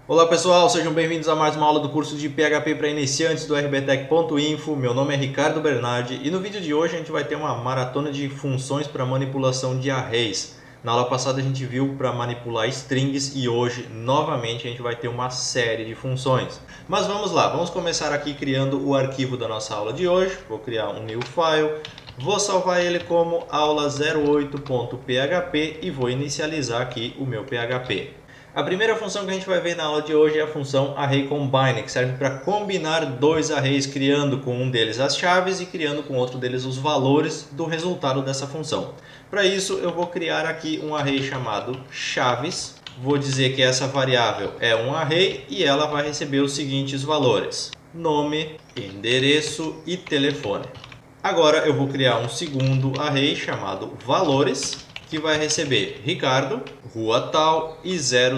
Olá pessoal, sejam bem-vindos a mais uma aula do curso de PHP para iniciantes do rbtech.info. Meu nome é Ricardo Bernardi e no vídeo de hoje a gente vai ter uma maratona de funções para manipulação de arrays. Na aula passada a gente viu para manipular strings e hoje novamente a gente vai ter uma série de funções. Mas vamos lá, vamos começar aqui criando o arquivo da nossa aula de hoje. Vou criar um new file, vou salvar ele como aula08.php e vou inicializar aqui o meu PHP. A primeira função que a gente vai ver na aula de hoje é a função arrayCombine, que serve para combinar dois arrays, criando com um deles as chaves e criando com outro deles os valores do resultado dessa função. Para isso, eu vou criar aqui um array chamado chaves. Vou dizer que essa variável é um array e ela vai receber os seguintes valores: nome, endereço e telefone. Agora eu vou criar um segundo array chamado valores, que vai receber Ricardo, rua tal e 000.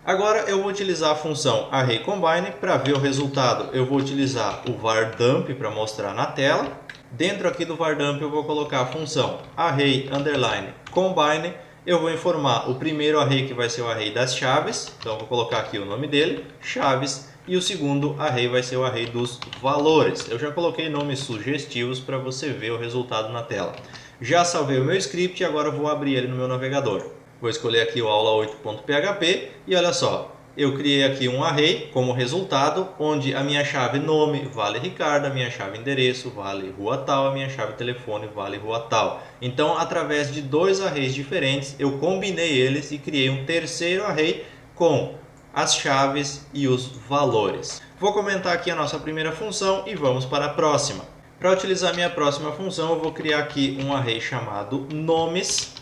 Agora eu vou utilizar a função arrayCombine para ver o resultado. Eu vou utilizar o vardump para mostrar na tela. Dentro aqui do vardump eu vou colocar a função array_combine. Eu vou informar o primeiro array, que vai ser o array das chaves. Então eu vou colocar aqui o nome dele, chaves. E o segundo array vai ser o array dos valores. Eu já coloquei nomes sugestivos para você ver o resultado na tela. Já salvei o meu script e agora eu vou abrir ele no meu navegador. Vou escolher aqui o aula8.php e olha só, eu criei aqui um array como resultado, onde a minha chave nome vale Ricardo, a minha chave endereço vale rua tal, a minha chave telefone vale rua tal. Então, através de dois arrays diferentes, eu combinei eles e criei um terceiro array com as chaves e os valores. Vou comentar aqui a nossa primeira função e vamos para a próxima. Para utilizar a minha próxima função, eu vou criar aqui um array chamado nomes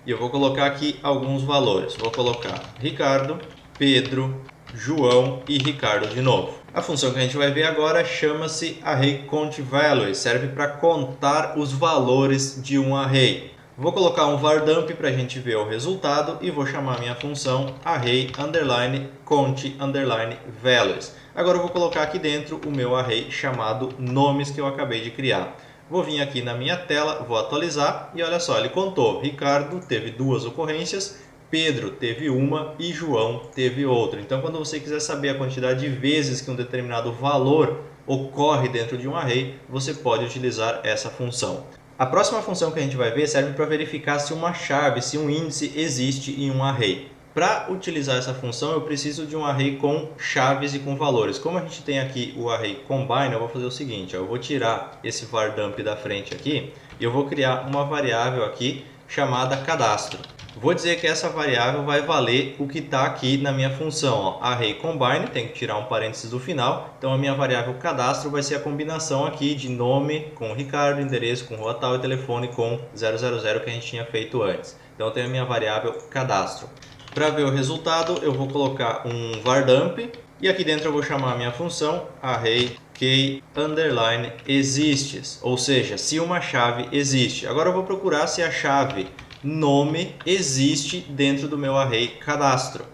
e eu vou colocar aqui alguns valores. Vou colocar Ricardo, Pedro, João e Ricardo de novo. A função que a gente vai ver agora chama-se arrayCountValues, serve para contar os valores de um array. Vou colocar um vardump para a gente ver o resultado e vou chamar a minha função array_count_values. Agora eu vou colocar aqui dentro o meu array chamado nomes que eu acabei de criar. Vou vir aqui na minha tela, vou atualizar e olha só, ele contou. Ricardo teve 2 ocorrências, Pedro teve uma e João teve outra. Então, quando você quiser saber a quantidade de vezes que um determinado valor ocorre dentro de um array, você pode utilizar essa função. A próxima função que a gente vai ver serve para verificar se uma chave, se um índice existe em um array. Para utilizar essa função, eu preciso de um array com chaves e com valores. Como a gente tem aqui o arrayCombine, eu vou fazer o seguinte, eu vou tirar esse vardump da frente aqui e eu vou criar uma variável aqui chamada cadastro. Vou dizer que essa variável vai valer o que está aqui na minha função, arrayCombine, tem que tirar um parênteses do final. Então a minha variável cadastro vai ser a combinação aqui de nome com Ricardo, endereço com rua tal e telefone com 000 que a gente tinha feito antes. Então eu tenho a minha variável cadastro. Para ver o resultado eu vou colocar um vardump e aqui dentro eu vou chamar a minha função array_key_exists, ou seja, se uma chave existe. Agora eu vou procurar se a chave nome existe dentro do meu array cadastro.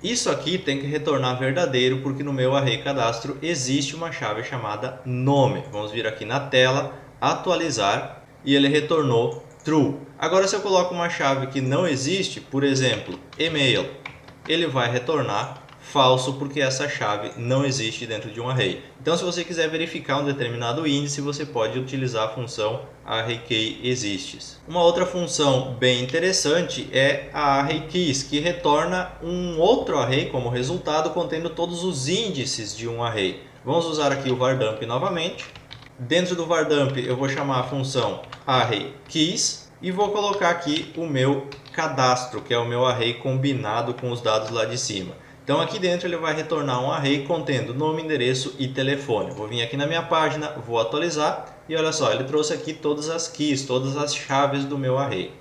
Isso aqui tem que retornar verdadeiro porque no meu array cadastro existe uma chave chamada nome. Vamos vir aqui na tela, atualizar e ele retornou true. Agora se eu coloco uma chave que não existe, por exemplo, email, ele vai retornar falso porque essa chave não existe dentro de um array. Então, se você quiser verificar um determinado índice, você pode utilizar a função arrayKeyExistes. Uma outra função bem interessante é a arrayKeys, que retorna um outro array como resultado contendo todos os índices de um array. Vamos usar aqui o vardump novamente. Dentro do vardump eu vou chamar a função arrayKeys e vou colocar aqui o meu cadastro, que é o meu array combinado com os dados lá de cima. Então aqui dentro ele vai retornar um array contendo nome, endereço e telefone. Vou vir aqui na minha página, vou atualizar e olha só, ele trouxe aqui todas as keys, todas as chaves do meu array.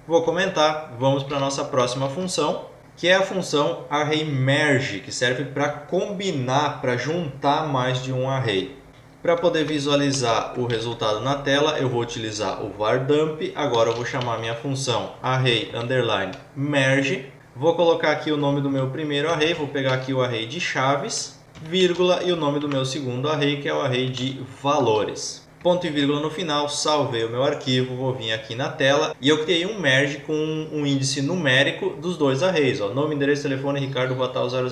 Vou comentar, vamos para a nossa próxima função, que é a função arrayMerge, que serve para combinar, para juntar mais de um array. Para poder visualizar o resultado na tela, eu vou utilizar o vardump. Agora eu vou chamar minha função array_merge. Vou colocar aqui o nome do meu primeiro array, vou pegar aqui o array de chaves, vírgula, e o nome do meu segundo array, que é o array de valores. ponto e vírgula no final, salvei o meu arquivo, vou vir aqui na tela e eu criei um merge com um índice numérico dos dois arrays, ó, nome, endereço, telefone, Ricardo Vatal 000.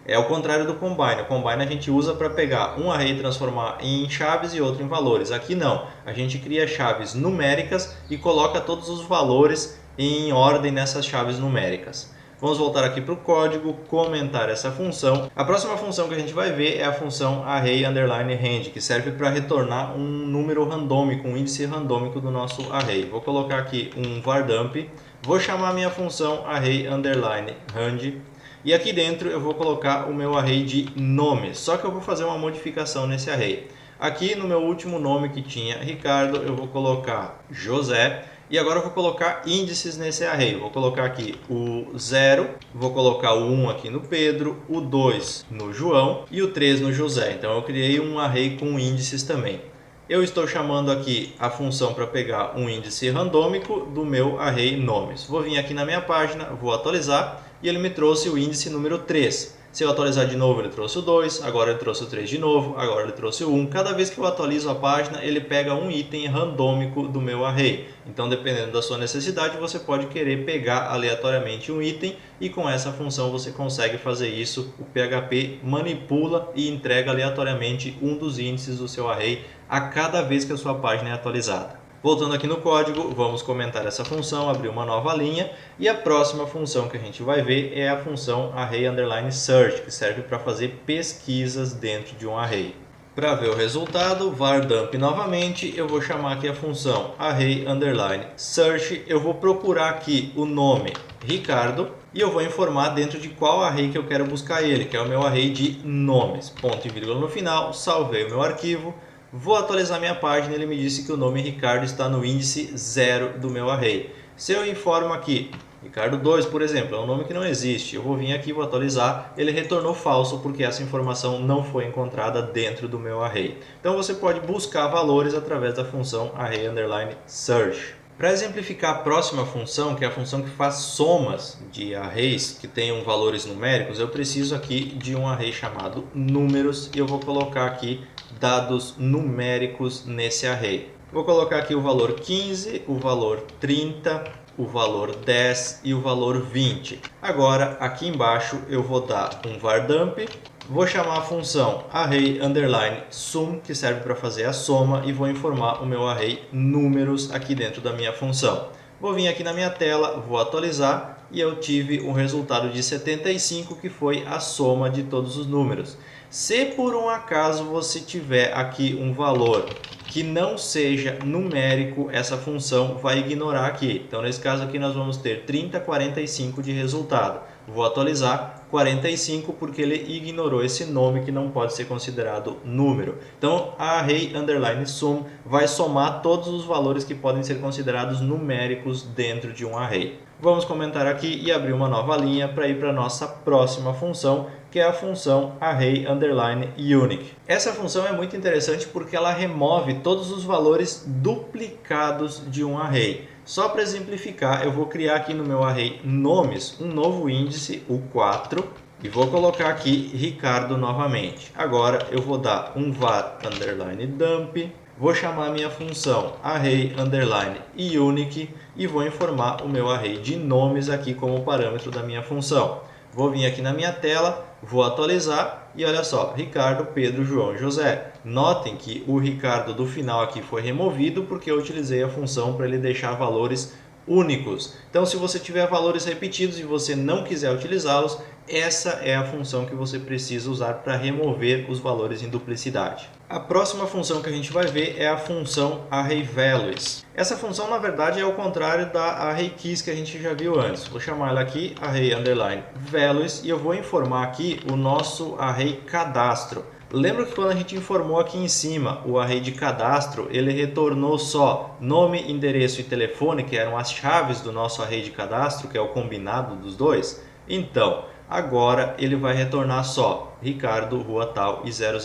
É o contrário do combine. O combine a gente usa para pegar um array e transformar em chaves e outro em valores. Aqui não, a gente cria chaves numéricas e coloca todos os valores em ordem nessas chaves numéricas. Vamos voltar aqui para o código, comentar essa função. A próxima função que a gente vai ver é a função array_range, que serve para retornar um número randômico, um índice randômico do nosso array. Vou colocar aqui um var_dump, vou chamar a minha função array_range e aqui dentro eu vou colocar o meu array de nomes, só que eu vou fazer uma modificação nesse array. Aqui no meu último nome que tinha Ricardo, eu vou colocar José. E agora eu vou colocar índices nesse array. Vou colocar aqui o 0, vou colocar o 1 aqui no Pedro, o 2 no João e o 3 no José. Então eu criei um array com índices também. Eu estou chamando aqui a função para pegar um índice randômico do meu array nomes. Vou vir aqui na minha página, vou atualizar e ele me trouxe o índice número 3. Se eu atualizar de novo, ele trouxe o 2, agora ele trouxe o 3 de novo, agora ele trouxe o 1. Cada vez que eu atualizo a página, ele pega um item randômico do meu array. Então, dependendo da sua necessidade, você pode querer pegar aleatoriamente um item e com essa função você consegue fazer isso. O PHP manipula e entrega aleatoriamente um dos índices do seu array a cada vez que a sua página é atualizada. Voltando aqui no código, vamos comentar essa função, abrir uma nova linha e a próxima função que a gente vai ver é a função array_search, que serve para fazer pesquisas dentro de um array. Para ver o resultado, var_dump novamente, eu vou chamar aqui a função array_search, eu vou procurar aqui o nome Ricardo e eu vou informar dentro de qual array que eu quero buscar ele, que é o meu array de nomes. Ponto e vírgula no final, salvei o meu arquivo. Vou atualizar minha página e ele me disse que o nome Ricardo está no índice 0 do meu array. Se eu informo aqui, Ricardo 2, por exemplo, é um nome que não existe, eu vou vir aqui, vou atualizar, ele retornou falso porque essa informação não foi encontrada dentro do meu array. Então você pode buscar valores através da função array_search. Para exemplificar a próxima função, que é a função que faz somas de arrays que tenham valores numéricos, eu preciso aqui de um array chamado números e eu vou colocar aqui dados numéricos nesse array. Vou colocar aqui o valor 15, o valor 30, o valor 10 e o valor 20. Agora, aqui embaixo, eu vou dar um var_dump, vou chamar a função array_sum, que serve para fazer a soma, e vou informar o meu array números aqui dentro da minha função. Vou vir aqui na minha tela, vou atualizar e eu tive um resultado de 75, que foi a soma de todos os números. Se por um acaso você tiver aqui um valor que não seja numérico, essa função vai ignorar aqui. Então, nesse caso aqui, nós vamos ter 30,45 de resultado. Vou atualizar 45 porque ele ignorou esse nome que não pode ser considerado número. Então, a array_sum vai somar todos os valores que podem ser considerados numéricos dentro de um array. Vamos comentar aqui e abrir uma nova linha para ir para a nossa próxima função, que é a função array_unique. Essa função é muito interessante porque ela remove todos os valores duplicados de um array. Só para exemplificar, eu vou criar aqui no meu array nomes um novo índice, o 4, e vou colocar aqui Ricardo novamente. Agora eu vou dar um var_dump, vou chamar a minha função array_unique e vou informar o meu array de nomes aqui como parâmetro da minha função. Vou vir aqui na minha tela, vou atualizar e olha só, Ricardo, Pedro, João e José. Notem que o Ricardo do final aqui foi removido porque eu utilizei a função para ele deixar valores únicos. Então, se você tiver valores repetidos e você não quiser utilizá-los, essa é a função que você precisa usar para remover os valores em duplicidade. A próxima função que a gente vai ver é a função array_values. Essa função, na verdade, é o contrário da array_keys que a gente já viu antes. Vou chamar ela aqui array_values e eu vou informar aqui o nosso array cadastro. Lembra que quando a gente informou aqui em cima o array de cadastro, ele retornou só nome, endereço e telefone, que eram as chaves do nosso array de cadastro, que é o combinado dos dois? Então, agora ele vai retornar só Ricardo, rua tal e 000.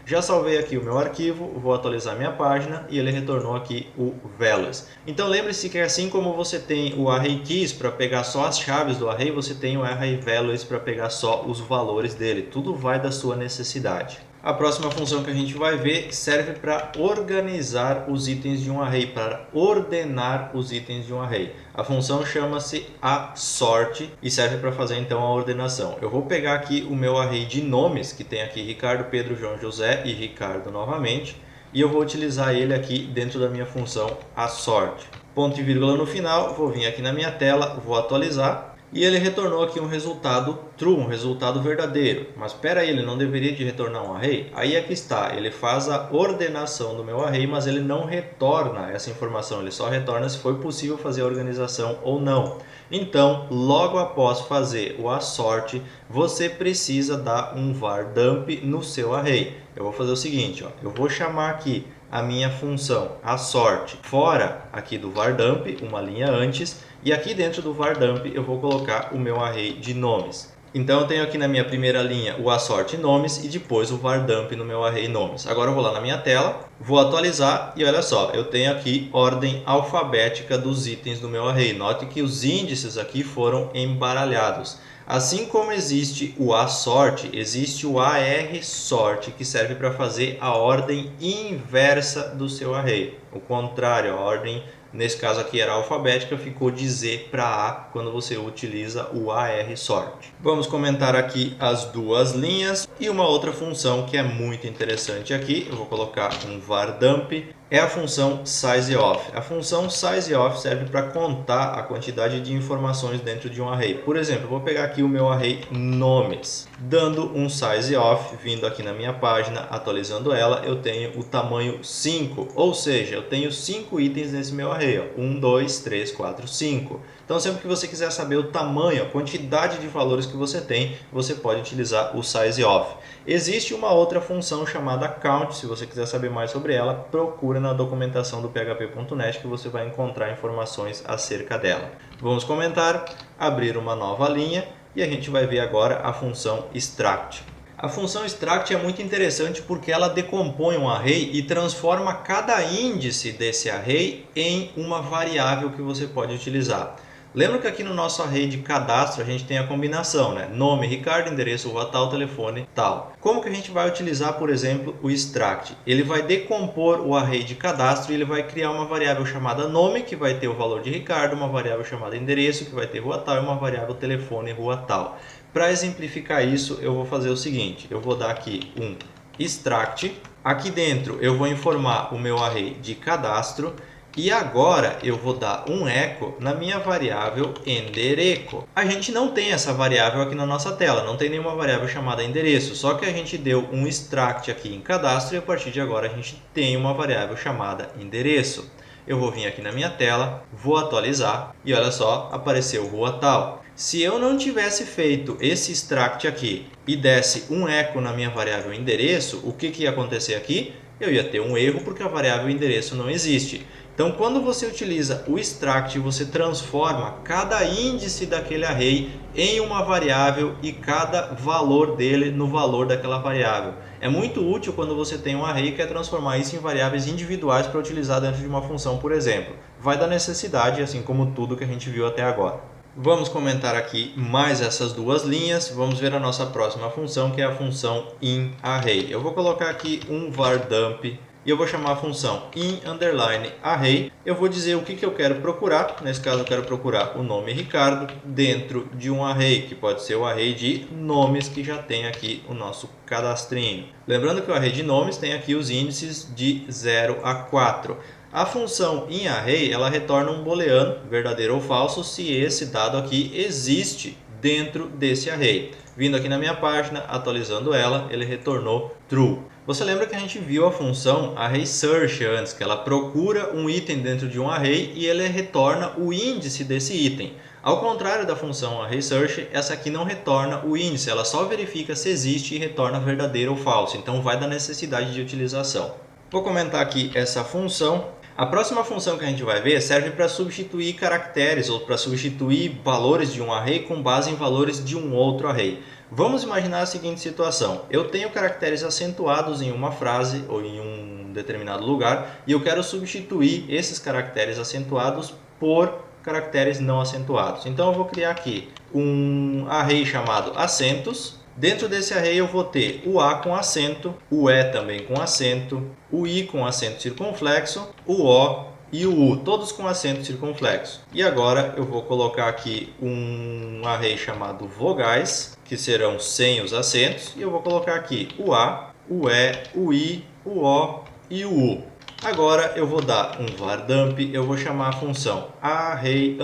Já salvei aqui o meu arquivo, vou atualizar minha página e ele retornou aqui o values. Então lembre-se que assim como você tem o array_keys para pegar só as chaves do array, você tem o array_values para pegar só os valores dele. Tudo vai da sua necessidade. A próxima função que a gente vai ver serve para organizar os itens de um array, para ordenar os itens de um array. A função chama-se assort e serve para fazer então a ordenação. Eu vou pegar aqui o meu array de nomes, que tem aqui Ricardo, Pedro, João, José e Ricardo novamente, e eu vou utilizar ele aqui dentro da minha função assort. Ponto e vírgula no final, vou vir aqui na minha tela, vou atualizar. E ele retornou aqui um resultado true, um resultado verdadeiro. Mas espera aí, ele não deveria de retornar um array? Aí é que está, ele faz a ordenação do meu array, mas ele não retorna essa informação. Ele só retorna se foi possível fazer a organização ou não. Então, logo após fazer o assort, você precisa dar um var dump no seu array. Eu vou fazer o seguinte, ó, eu vou chamar aqui a minha função assort fora aqui do var dump, uma linha antes, e aqui dentro do var dump eu vou colocar o meu array de nomes. Então eu tenho aqui na minha primeira linha o assort nomes e depois o var dump no meu array nomes. Agora eu vou lá na minha tela, vou atualizar e olha só, eu tenho aqui ordem alfabética dos itens do meu array. Note que os índices aqui foram embaralhados. Assim como existe o assort, existe o arsort, que serve para fazer a ordem inversa do seu array. O contrário, a ordem, nesse caso aqui era alfabética, ficou de Z para A quando você utiliza o arsort. Vamos comentar aqui as duas linhas e uma outra função que é muito interessante aqui. Eu vou colocar um var dump. É a função sizeOf. A função sizeOf serve para contar a quantidade de informações dentro de um array. Por exemplo, eu vou pegar aqui o meu array nomes, dando um sizeOf, vindo aqui na minha página, atualizando ela, eu tenho o tamanho 5, ou seja, eu tenho 5 itens nesse meu array, ó. 1, 2, 3, 4, 5. Então, sempre que você quiser saber o tamanho, a quantidade de valores que você tem, você pode utilizar o sizeOf. Existe uma outra função chamada count, se você quiser saber mais sobre ela, procura na documentação do php.net que você vai encontrar informações acerca dela. Vamos comentar, abrir uma nova linha e a gente vai ver agora a função extract. A função extract é muito interessante porque ela decompõe um array e transforma cada índice desse array em uma variável que você pode utilizar. Lembra que aqui no nosso array de cadastro a gente tem a combinação, né? Nome, Ricardo, endereço, rua tal, telefone, tal. Como que a gente vai utilizar, por exemplo, o extract? Ele vai decompor o array de cadastro e ele vai criar uma variável chamada nome, que vai ter o valor de Ricardo, uma variável chamada endereço, que vai ter rua tal, e uma variável telefone, rua tal. Para exemplificar isso, eu vou fazer o seguinte, eu vou dar aqui um extract. Aqui dentro eu vou informar o meu array de cadastro. E agora eu vou dar um echo na minha variável endereço. A gente não tem essa variável aqui na nossa tela, não tem nenhuma variável chamada endereço, só que a gente deu um extract aqui em cadastro e a partir de agora a gente tem uma variável chamada endereço. Eu vou vir aqui na minha tela, vou atualizar e olha só, apareceu rua tal. Se eu não tivesse feito esse extract aqui e desse um echo na minha variável endereço, o que ia acontecer aqui? Eu ia ter um erro porque a variável endereço não existe. Então, quando você utiliza o extract, você transforma cada índice daquele array em uma variável e cada valor dele no valor daquela variável. É muito útil quando você tem um array e quer transformar isso em variáveis individuais para utilizar dentro de uma função, por exemplo. Vai da necessidade, assim como tudo que a gente viu até agora. Vamos comentar aqui mais essas duas linhas. Vamos ver a nossa próxima função, que é a função inArray. Eu vou colocar aqui um var dump. E eu vou chamar a função in_array. Eu vou dizer o que eu quero procurar. Nesse caso eu quero procurar o nome Ricardo dentro de um array, que pode ser o array de nomes que já tem aqui o nosso cadastrinho. Lembrando que o array de nomes tem aqui os índices de 0 a 4. A função inArray, ela retorna um booleano, verdadeiro ou falso, se esse dado aqui existe dentro desse array. Vindo aqui na minha página, atualizando ela, ele retornou true. Você lembra que a gente viu a função arraySearch antes, que ela procura um item dentro de um array e ele retorna o índice desse item. Ao contrário da função arraySearch, essa aqui não retorna o índice, ela só verifica se existe e retorna verdadeiro ou falso, então vai da necessidade de utilização. Vou comentar aqui essa função. A próxima função que a gente vai ver serve para substituir caracteres ou para substituir valores de um array com base em valores de um outro array. Vamos imaginar a seguinte situação. Eu tenho caracteres acentuados em uma frase ou em um determinado lugar e eu quero substituir esses caracteres acentuados por caracteres não acentuados. Então eu vou criar aqui um array chamado acentos Dentro desse array eu vou ter o A com acento, o E também com acento, o I com acento circunflexo, o O e o U, todos com acento circunflexo. E agora eu vou colocar aqui um array chamado vogais, que serão sem os acentos, e eu vou colocar aqui o A, o E, o I, o O e o U. Agora eu vou dar um var dump, eu vou chamar a função array_replace,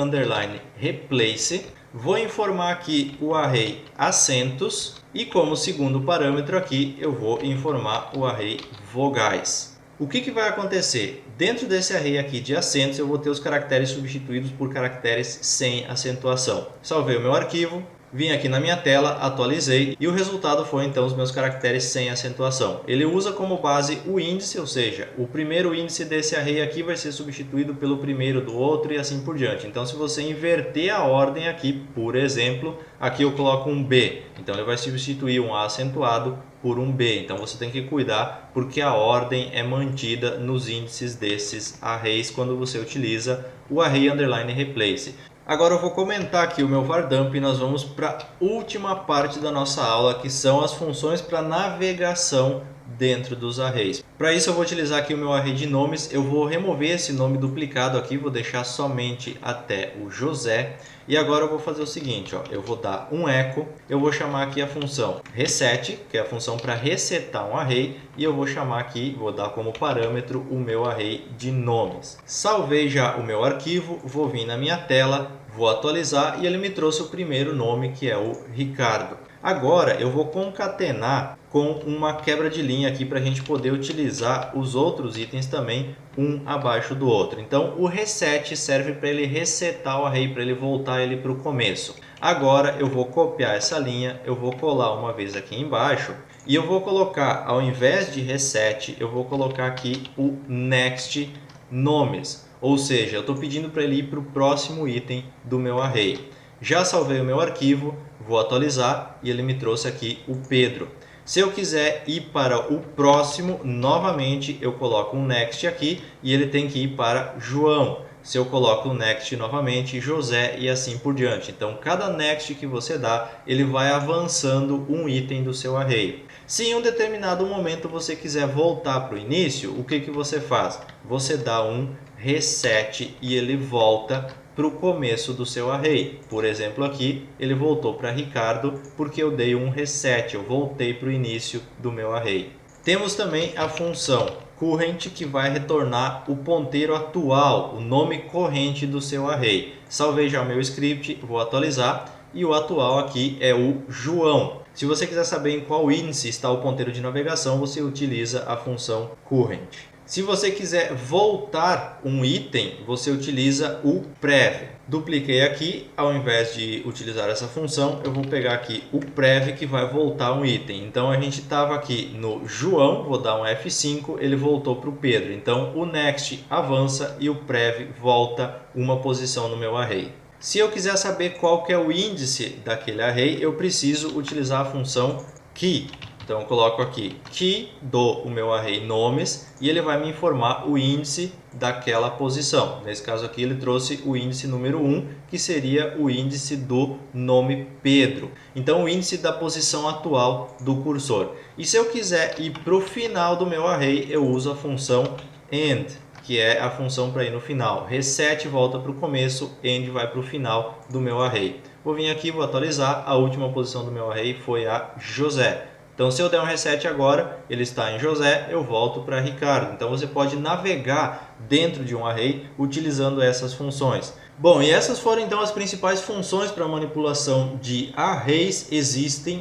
vou informar aqui o array acentos e como segundo parâmetro aqui eu vou informar o array vogais. O que vai acontecer? Dentro desse array aqui de acentos eu vou ter os caracteres substituídos por caracteres sem acentuação. Salvei o meu arquivo. Vim aqui na minha tela, atualizei e o resultado foi então os meus caracteres sem acentuação. Ele usa como base o índice, ou seja, o primeiro índice desse array aqui vai ser substituído pelo primeiro do outro e assim por diante. Então se você inverter a ordem aqui, por exemplo, aqui eu coloco um B, então ele vai substituir um A acentuado por um B. Então você tem que cuidar porque a ordem é mantida nos índices desses arrays quando você utiliza o array_replace. Agora eu vou comentar aqui o meu var dump e nós vamos para a última parte da nossa aula, que são as funções para navegação dentro dos arrays. Para isso eu vou utilizar aqui o meu array de nomes, eu vou remover esse nome duplicado aqui, vou deixar somente até o José. E agora eu vou fazer o seguinte, ó, eu vou dar um echo, eu vou chamar aqui a função reset, que é a função para resetar um array, e eu vou chamar aqui, vou dar como parâmetro o meu array de nomes. Salvei já o meu arquivo, vou vir na minha tela, vou atualizar e ele me trouxe o primeiro nome, que é o Ricardo. Agora eu vou concatenar com uma quebra de linha aqui para a gente poder utilizar os outros itens também um abaixo do outro. Então o reset serve para ele resetar o array, para ele voltar ele para o começo. Agora eu vou copiar essa linha, eu vou colar uma vez aqui embaixo e eu vou colocar, ao invés de reset, eu vou colocar aqui o next nomes. Ou seja, eu estou pedindo para ele ir para o próximo item do meu array. Já salvei o meu arquivo, vou atualizar e ele me trouxe aqui o Pedro. Se eu quiser ir para o próximo, novamente eu coloco um next aqui e ele tem que ir para João. Se eu coloco o next novamente, José e assim por diante. Então cada next que você dá, ele vai avançando um item do seu array. Se em um determinado momento você quiser voltar para o início, o que você faz? Você dá um reset e ele volta para o começo do seu array. Por exemplo aqui, ele voltou para Ricardo porque eu dei um reset, eu voltei para o início do meu array. Temos também a função current que vai retornar o ponteiro atual, o nome corrente do seu array. Salvei já o meu script, vou atualizar e o atual aqui é o João. Se você quiser saber em qual índice está o ponteiro de navegação, você utiliza a função current. Se você quiser voltar um item, você utiliza o prev. Dupliquei aqui, ao invés de utilizar essa função, eu vou pegar aqui o prev que vai voltar um item. Então a gente estava aqui no João, vou dar um F5, ele voltou para o Pedro. Então o next avança e o prev volta uma posição no meu array. Se eu quiser saber qual que é o índice daquele array, eu preciso utilizar a função key. Então eu coloco aqui key, dou o meu array nomes e ele vai me informar o índice daquela posição. Nesse caso aqui ele trouxe o índice número 1, que seria o índice do nome Pedro. Então o índice da posição atual do cursor. E se eu quiser ir para o final do meu array, eu uso a função end, que é a função para ir no final. Reset volta para o começo, end vai para o final do meu array. Vou vir aqui, vou atualizar, a última posição do meu array foi a José. Então, se eu der um reset agora, ele está em José, eu volto para Ricardo. Então, você pode navegar dentro de um array utilizando essas funções. Bom, e essas foram então as principais funções para manipulação de arrays. Existem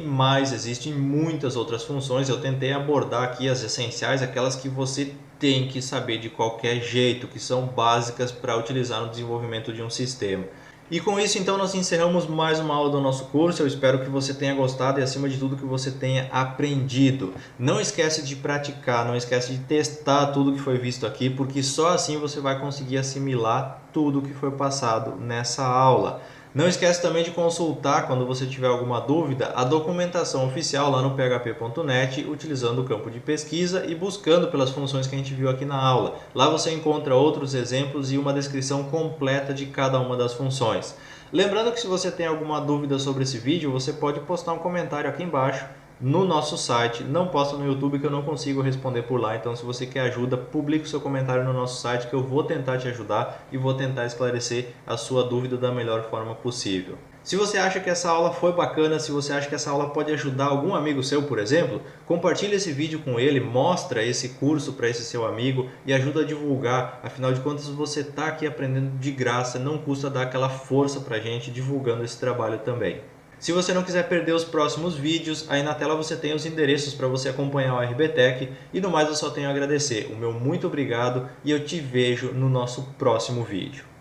muitas outras funções. Eu tentei abordar aqui as essenciais, aquelas que você tem que saber de qualquer jeito, que são básicas para utilizar no desenvolvimento de um sistema. E com isso, então, nós encerramos mais uma aula do nosso curso. Eu espero que você tenha gostado e, acima de tudo, que você tenha aprendido. Não esquece de praticar, não esquece de testar tudo que foi visto aqui, porque só assim você vai conseguir assimilar tudo que foi passado nessa aula. Não esquece também de consultar, quando você tiver alguma dúvida, a documentação oficial lá no php.net, utilizando o campo de pesquisa e buscando pelas funções que a gente viu aqui na aula. Lá você encontra outros exemplos e uma descrição completa de cada uma das funções. Lembrando que se você tem alguma dúvida sobre esse vídeo, você pode postar um comentário aqui embaixo no nosso site. Não posta no YouTube que eu não consigo responder por lá, então se você quer ajuda, publique o seu comentário no nosso site que eu vou tentar te ajudar e vou tentar esclarecer a sua dúvida da melhor forma possível. Se você acha que essa aula foi bacana, se você acha que essa aula pode ajudar algum amigo seu, por exemplo, compartilhe esse vídeo com ele, mostra esse curso para esse seu amigo e ajuda a divulgar. Afinal de contas, você está aqui aprendendo de graça, não custa dar aquela força para a gente divulgando esse trabalho também. Se você não quiser perder os próximos vídeos, aí na tela você tem os endereços para você acompanhar o RBTech e no mais eu só tenho a agradecer. O meu muito obrigado e eu te vejo no nosso próximo vídeo.